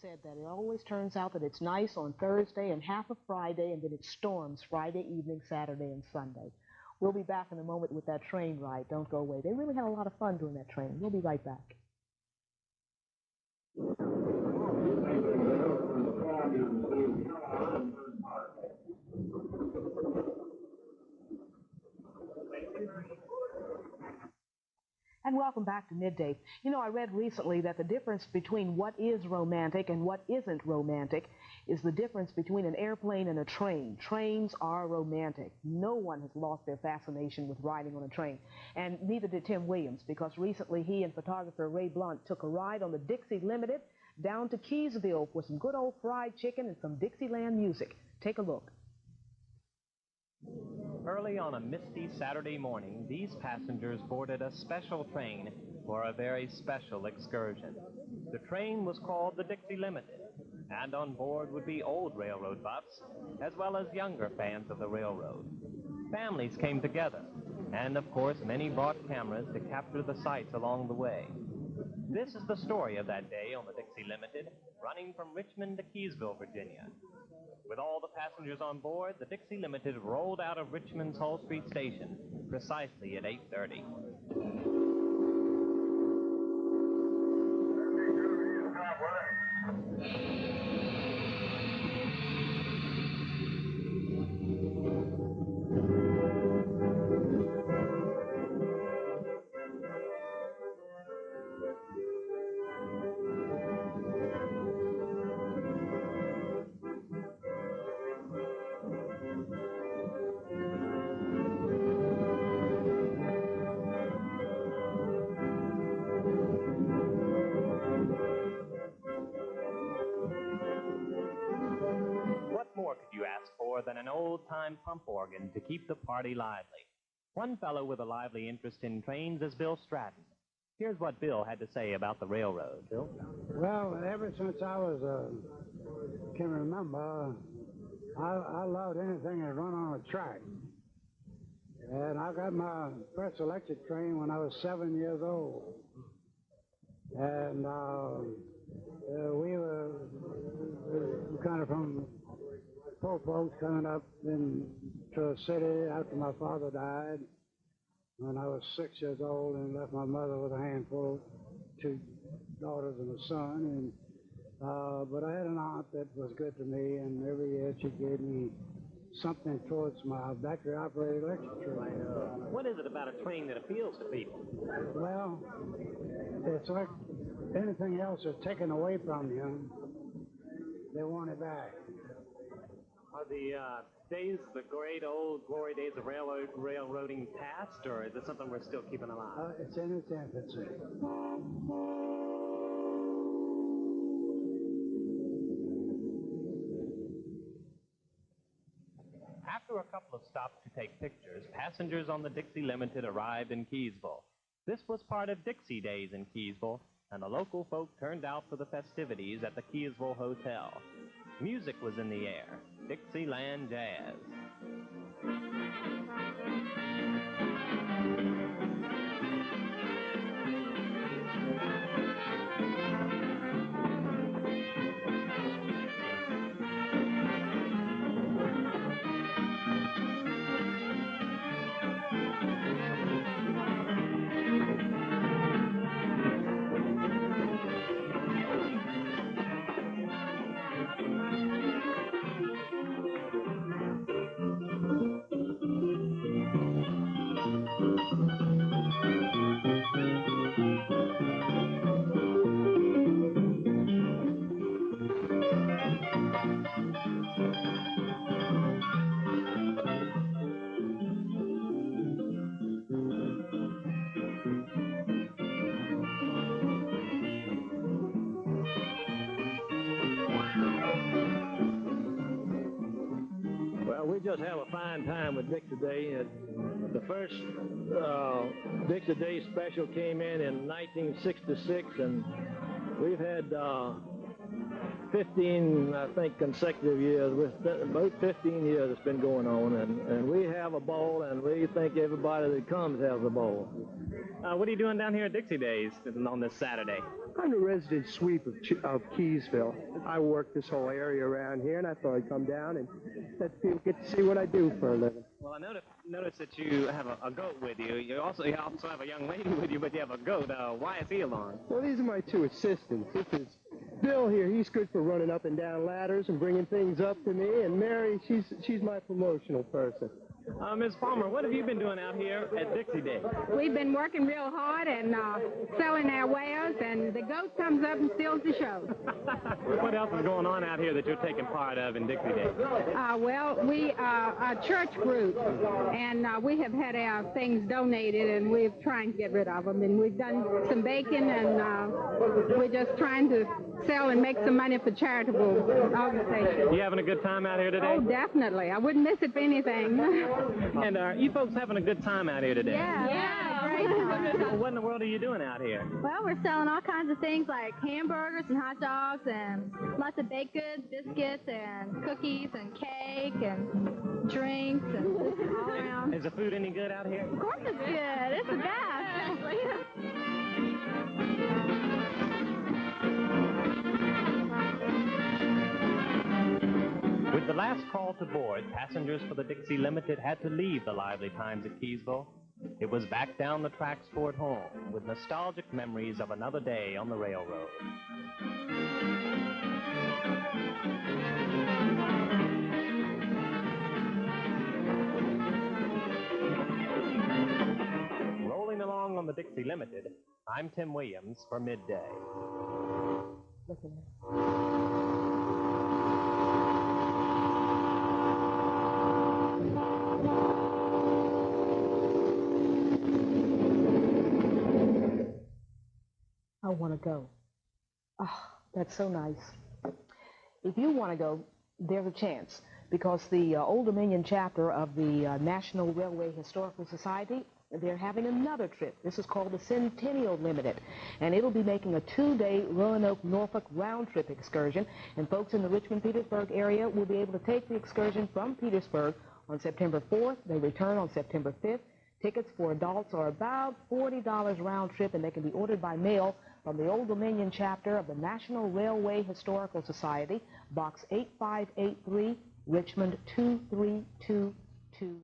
said that. It always turns out that it's nice on Thursday and half of Friday, and then it storms Friday evening, Saturday, and Sunday. We'll be back in a moment with that train ride. Don't go away. They really had a lot of fun doing that train. We'll be right back. And welcome back to Midday. You know, I read recently that the difference between what is romantic and what isn't romantic is the difference between an airplane and a train. Trains are romantic. No one has lost their fascination with riding on a train, and neither did Tim Williams, because recently he and photographer Ray Blunt took a ride on the Dixie Limited down to Keysville for some good old fried chicken and some Dixieland music. Take a look. Early on a misty Saturday morning, these passengers boarded a special train for a very special excursion. The train was called the Dixie Limited, and on board would be old railroad buffs, as well as younger fans of the railroad. Families came together, and of course many brought cameras to capture the sights along the way. This is the story of that day on the Dixie Limited, running from Richmond to Keysville, Virginia. With all the passengers on board, the Dixie Limited rolled out of Richmond's Hull Street Station precisely at 8:30. Than an old-time pump organ to keep the party lively. One fellow with a lively interest in trains is Bill Stratton. Here's what Bill had to say about the railroad. Bill? Well, ever since I was, can remember, I loved anything that run on a track. And I got my first electric train when I was 7 years old. And we were kind of from poor folks coming up into the city after my father died when I was 6 years old, and left my mother with a handful, 2 daughters and a son. And but I had an aunt that was good to me, and every year she gave me something towards my battery-operated electric train. What is it about a train that appeals to people? Well, it's like anything else is taken away from you. They want it back. Are the the great old glory days of railroading past, or is it something we're still keeping alive? It's in its infancy. After a couple of stops to take pictures, passengers on the Dixie Limited arrived in Keysville. This was part of Dixie Days in Keysville, and the local folk turned out for the festivities at the Keysville Hotel. Music was in the air, Dixieland jazz. We just have a fine time with Dixie Day. The first Dixie Day special came in 1966, and we've had 15, I think, consecutive years. About 15 years it's been going on, and we have a ball, and we think everybody that comes has a ball. What are you doing down here at Dixie Days on this Saturday? I'm the resident sweep of Keysville. I work this whole area around here, and I thought I'd come down and let people get to see what I do for a living. Well, I noticed that you have a goat with you. You also have a young lady with you, but you have a goat. Why is he along? Well, these are my two assistants. This is Bill here. He's good for running up and down ladders and bringing things up to me. And Mary, she's my promotional person. Ms. Palmer, what have you been doing out here at Dixie Day? We've been working real hard and selling our wares, and the goat comes up and steals the show. What else is going on out here that you're taking part of in Dixie Day? Well, we are a church group, and we have had our things donated, and we're trying to get rid of them. And we've done some baking, and we're just trying to sell and make some money for charitable organizations. You having a good time out here today? Oh, definitely. I wouldn't miss it for anything. And are you folks having a good time out here today? Yeah, great time. Well, what in the world are you doing out here? Well, we're selling all kinds of things like hamburgers and hot dogs and lots of baked goods, biscuits and cookies and cake and drinks and all around. Is the food any good out here? Of course it's good. It's the best. With the last call to board, passengers for the Dixie Limited had to leave the lively times at Keysville. It was back down the tracks toward home, with nostalgic memories of another day on the railroad. Rolling along on the Dixie Limited, I'm Tim Williams for Midday. Look at that. I want to go. Oh, that's so nice. If you want to go, there's a chance, because the Old Dominion chapter of the National Railway Historical Society, they're having another trip. This is called the Centennial Limited, and it'll be making a 2-day Roanoke-Norfolk round-trip excursion, and folks in the Richmond-Petersburg area will be able to take the excursion from Petersburg on September 4th. They return on September 5th. Tickets for adults are about $40 round trip, and they can be ordered by mail from the Old Dominion chapter of the National Railway Historical Society, Box 8583, Richmond 2322.